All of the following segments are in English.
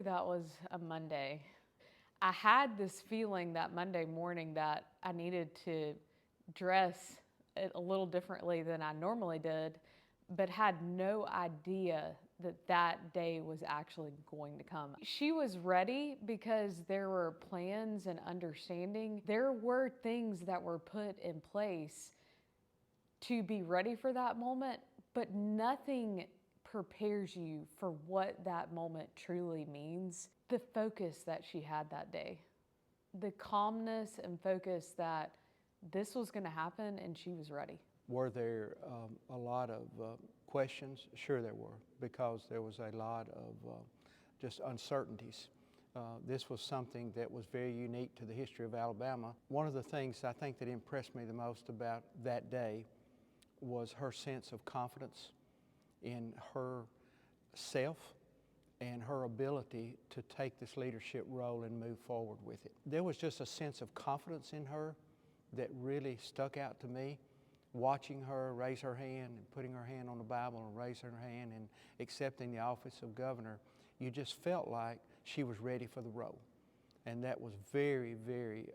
That was a Monday. I had this feeling that Monday morning that I needed to dress a little differently than I normally did, but had no idea that that day was actually going to come. She was ready because there were plans and understanding. There were things that were put in place to be ready for that moment, but nothing prepares you for what that moment truly means. The focus that she had that day, the calmness and focus that this was going to happen and she was ready. Were there a lot of questions? Sure there were, because there was a lot of just uncertainties. This was something that was very unique to the history of Alabama. One of the things I think that impressed me the most about that day was her sense of confidence in herself and her ability to take this leadership role and move forward with it. There was just a sense of confidence in her that really stuck out to me. Watching her raise her hand and putting her hand on the Bible and raising her hand and accepting the office of governor, you just felt like she was ready for the role. And that was very, very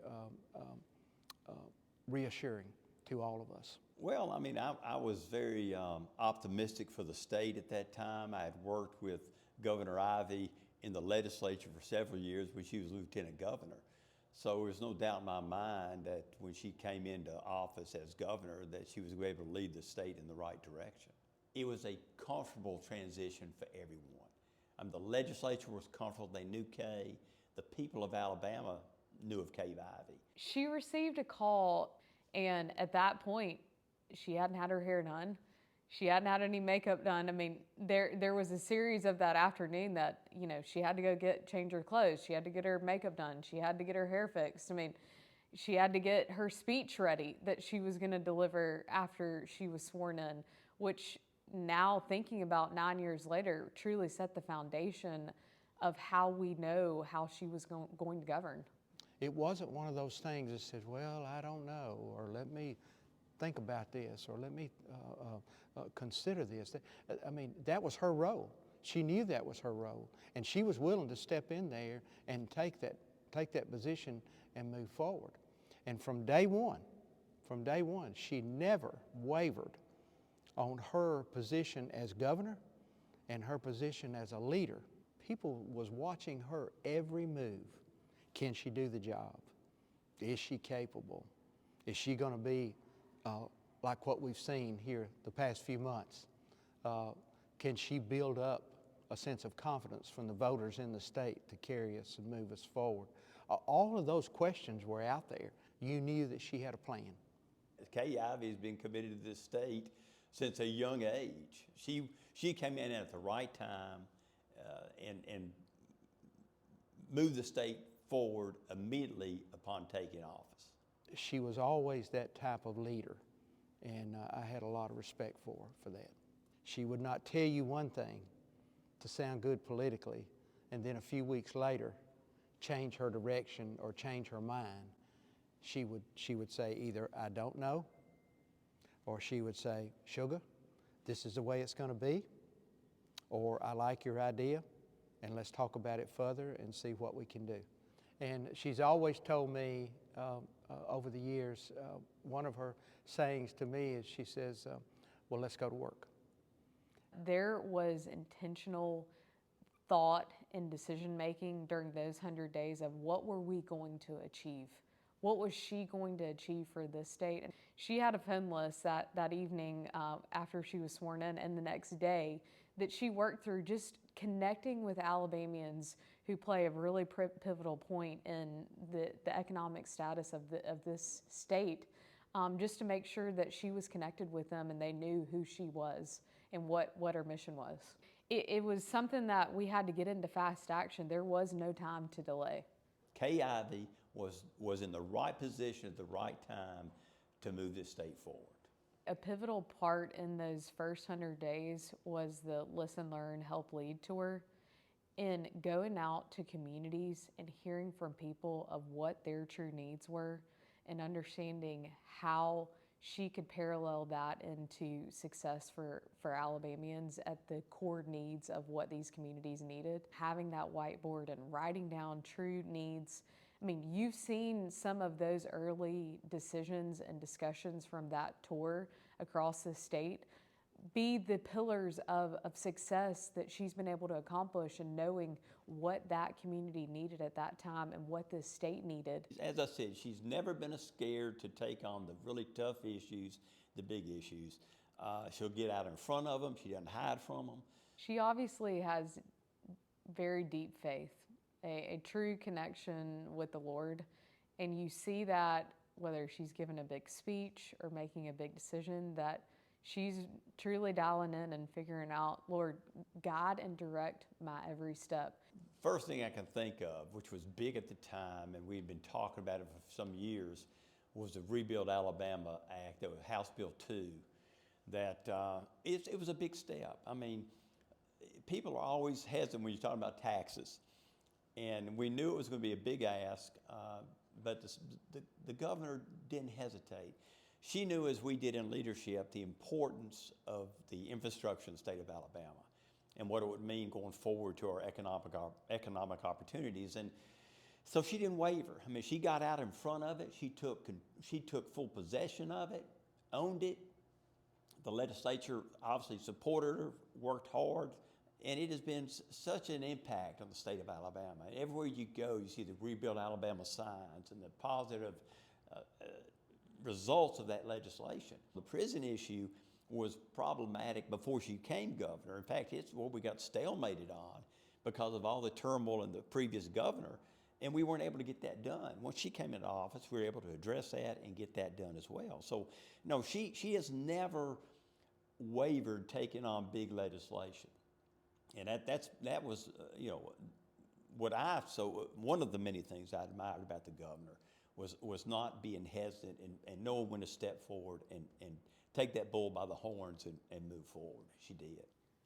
reassuring to all of us. Well, I mean, I was very optimistic for the state at that time. I had worked with Governor Ivey in the legislature for several years when she was lieutenant governor. So there's no doubt in my mind that when she came into office as governor, that she was able to lead the state in the right direction. It was a comfortable transition for everyone. The legislature was comfortable. They knew Kay. The people of Alabama knew of Kay Ivey. She received a call, and at that point, she hadn't had her hair done. She hadn't had any makeup done. I mean, there was a series of that afternoon that, she had to go change her clothes. She had to get her makeup done. She had to get her hair fixed. I mean, she had to get her speech ready that she was going to deliver after she was sworn in, which now thinking about 9 years later truly set the foundation of how we know how she was going to govern. It wasn't one of those things that said, well, I don't know, or let me think about this, or let me consider this. I mean, that was her role. She knew that was her role, and she was willing to step in there and take that position and move forward. And from day one, she never wavered on her position as governor and her position as a leader. People was watching her every move. Can she do the job? Is she capable? Is she going to be like what we've seen here the past few months? Can she build up a sense of confidence from the voters in the state to carry us and move us forward? All of those questions were out there. You knew that she had a plan. Kay Ivey has been committed to this state since a young age. She came in at the right time and moved the state forward immediately upon taking office. She was always that type of leader, and I had a lot of respect for her for that. She would not tell you one thing to sound good politically, and then a few weeks later change her direction or change her mind. She would say either, I don't know, or she would say, sugar, this is the way it's going to be, or I like your idea, and let's talk about it further and see what we can do. And she's always told me over the years, one of her sayings to me is she says, well, let's go to work. There was intentional thought and decision making during those 100 days of what were we going to achieve? What was she going to achieve for this state? And she had a phone list that evening after she was sworn in, and the next day that she worked through just connecting with Alabamians who play a really pivotal point in the economic status of this state, just to make sure that she was connected with them and they knew who she was and what her mission was. It was something that we had to get into fast action. There was no time to delay. Kay Ivey was in the right position at the right time to move this state forward. A pivotal part in those first 100 days was the Listen, Learn, Help, Lead tour, in going out to communities and hearing from people of what their true needs were and understanding how she could parallel that into success for Alabamians at the core needs of what these communities needed. Having that whiteboard and writing down true needs. I mean, you've seen some of those early decisions and discussions from that tour across the state be the pillars of success that she's been able to accomplish, and knowing what that community needed at that time and what the state needed. As I said, she's never been scared to take on the really tough issues, the big issues. She'll get out in front of them. She doesn't hide from them. She obviously has very deep faith, a true connection with the Lord, and you see that whether she's given a big speech or making a big decision, that she's truly dialing in and figuring out, Lord, guide and direct my every step. First thing I can think of, which was big at the time, and we'd been talking about it for some years, was the Rebuild Alabama Act, that was House Bill 2, that it was a big step. I mean, people are always hesitant when you're talking about taxes, and we knew it was going to be a big ask, but the governor didn't hesitate. She knew, as we did in leadership, the importance of the infrastructure in the state of Alabama and what it would mean going forward to our economic opportunities. And so she didn't waver. I mean, she got out in front of it. She took full possession of it, owned it. The legislature obviously supported her, worked hard, and it has been such an impact on the state of Alabama. Everywhere you go, you see the Rebuild Alabama signs and the positive results of that legislation. The prison issue was problematic before she became governor. In fact, it's what we got stalemated on because of all the turmoil in the previous governor, and we weren't able to get that done. Once she came into office, we were able to address that and get that done as well. So, no, she has never wavered taking on big legislation, and that was one of the many things I admired about the governor was not being hesitant and knowing when to step forward and take that bull by the horns and move forward. She did.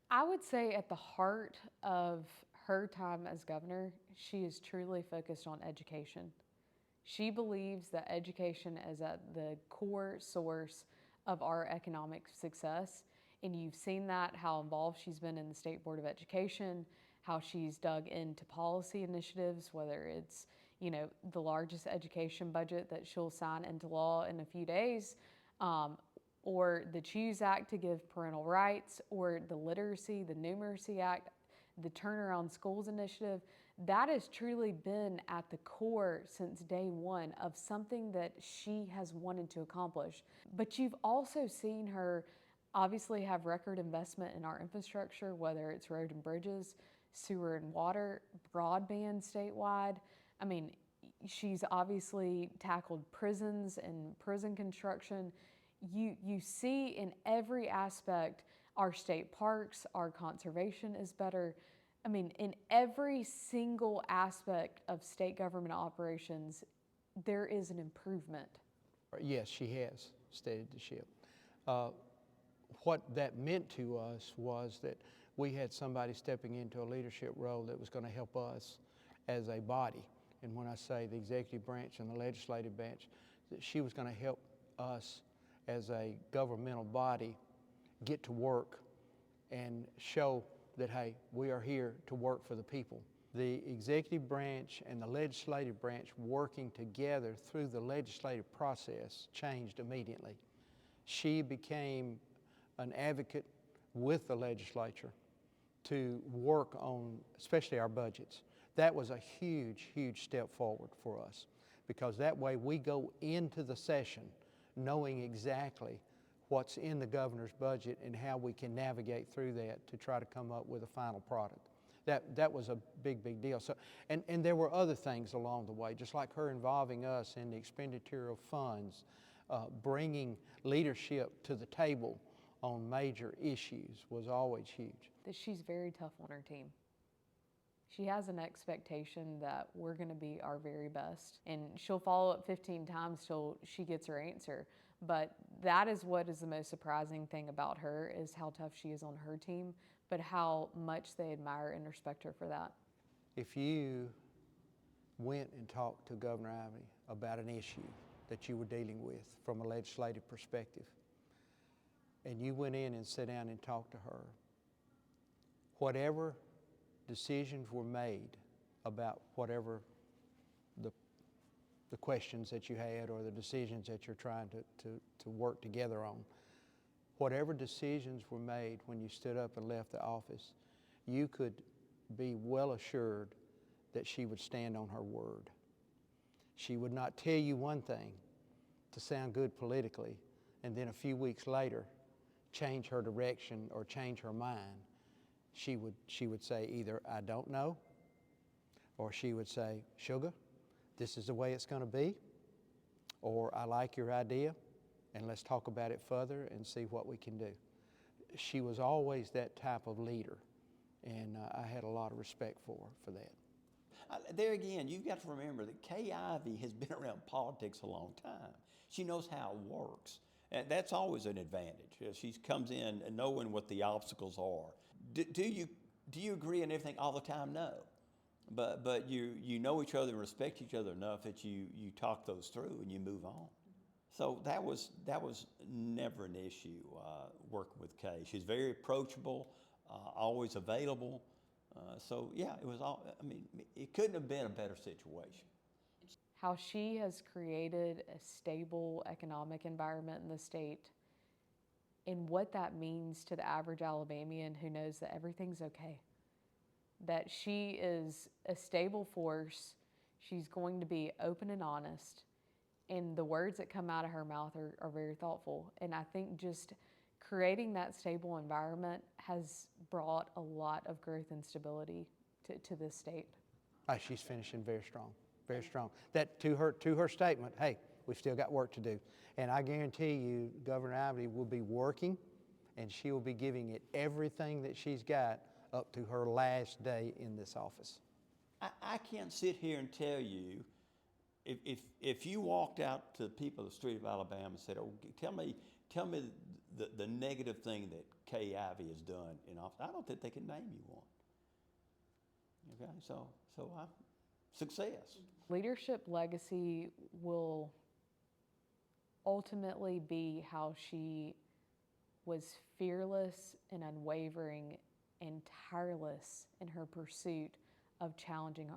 I would say at the heart of her time as governor, she is truly focused on education. She believes that education is at the core source of our economic success. And you've seen that, how involved she's been in the State Board of Education, how she's dug into policy initiatives, whether it's the largest education budget that she'll sign into law in a few days, or the CHOOSE Act to give parental rights, or the Literacy, the Numeracy Act, the Turnaround Schools Initiative. That has truly been at the core since day one of something that she has wanted to accomplish. But you've also seen her obviously have record investment in our infrastructure, whether it's road and bridges, sewer and water, broadband statewide. I mean, she's obviously tackled prisons and prison construction. You see in every aspect, our state parks, our conservation is better. I mean, in every single aspect of state government operations, there is an improvement. Yes, she has steadied the ship. What that meant to us was that we had somebody stepping into a leadership role that was going to help us as a body. And when I say the executive branch and the legislative branch, that she was going to help us as a governmental body get to work and show that, hey, we are here to work for the people. The executive branch and the legislative branch working together through the legislative process changed immediately. She became an advocate with the legislature to work on especially our budgets. That was a huge, huge step forward for us, because that way we go into the session knowing exactly what's in the governor's budget and how we can navigate through that to try to come up with a final product. That was a big, big deal. So, and there were other things along the way, just like her involving us in the expenditure of funds, bringing leadership to the table on major issues was always huge. That she's very tough on her team. She has an expectation that we're going to be our very best, and she'll follow up 15 times till she gets her answer. But that is what is the most surprising thing about her, is how tough she is on her team, but how much they admire and respect her for that. If you went and talked to Governor Ivey about an issue that you were dealing with from a legislative perspective, and you went in and sat down and talked to her, whatever decisions were made about whatever the questions that you had or the decisions that you're trying to work together on, whatever decisions were made when you stood up and left the office, you could be well assured that she would stand on her word. She would not tell you one thing to sound good politically and then a few weeks later change her direction or change her mind. She would say either, I don't know, or she would say, sugar, this is the way it's going to be, or I like your idea, and let's talk about it further and see what we can do. She was always that type of leader, and I had a lot of respect for her for that. There again, you've got to remember that Kay Ivey has been around politics a long time. She knows how it works, and that's always an advantage. She comes in and knowing what the obstacles are. Do you agree on everything all the time? No. But you know each other and respect each other enough that you talk those through and you move on. So that was never an issue working with Kay. She's very approachable, always available. So yeah, it was all. I mean, it couldn't have been a better situation. How she has created a stable economic environment in the state, and what that means to the average Alabamian who knows that everything's okay. That she is a stable force, she's going to be open and honest, and the words that come out of her mouth are very thoughtful. And I think just creating that stable environment has brought a lot of growth and stability to this state. She's finishing very strong, very strong. That to her statement, hey, we've still got work to do. And I guarantee you, Governor Ivey will be working, and she will be giving it everything that she's got up to her last day in this office. I can't sit here and tell you, if you walked out to the people of the street of Alabama and said, oh, tell me the negative thing that Kay Ivey has done in office, I don't think they can name you one. Okay, so success. Leadership legacy will ultimately be how she was fearless and unwavering and tireless in her pursuit of taking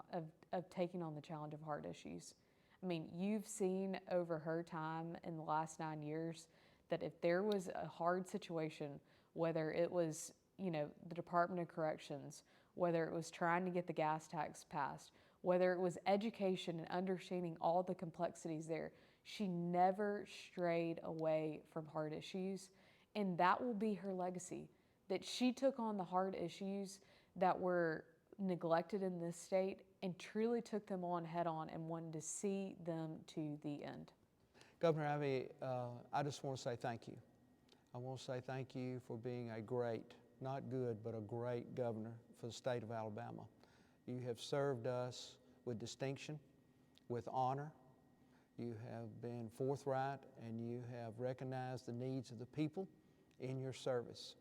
on the challenge of hard issues. I mean, you've seen over her time in the last 9 years that if there was a hard situation, whether it was, the Department of Corrections, whether it was trying to get the gas tax passed, whether it was education and understanding all the complexities there, she never strayed away from hard issues. And that will be her legacy, that she took on the hard issues that were neglected in this state and truly took them on head on and wanted to see them to the end. Governor Ivey, I just want to say thank you. I want to say thank you for being a great, not good, but a great governor for the state of Alabama. You have served us with distinction, with honor. You have been forthright, and you have recognized the needs of the people in your service.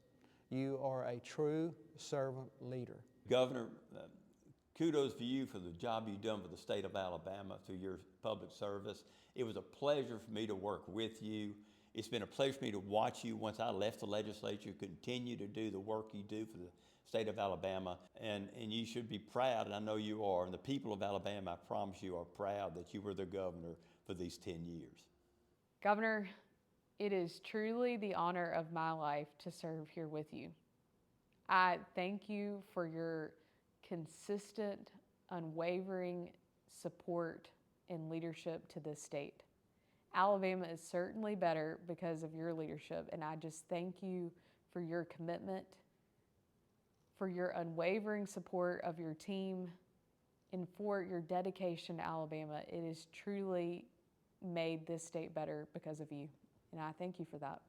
You are a true servant leader. Governor, kudos to you for the job you've done for the state of Alabama through your public service. It was a pleasure for me to work with you. It's been a pleasure for me to watch you once I left the legislature continue to do the work you do for the state of Alabama. And you should be proud, and I know you are, and the people of Alabama, I promise you, are proud that you were their governor for these 10 years. Governor, it is truly the honor of my life to serve here with you. I thank you for your consistent, unwavering support and leadership to this state. Alabama is certainly better because of your leadership, and I just thank you for your commitment, for your unwavering support of your team, and for your dedication to Alabama. It has truly made this state better because of you, and I thank you for that.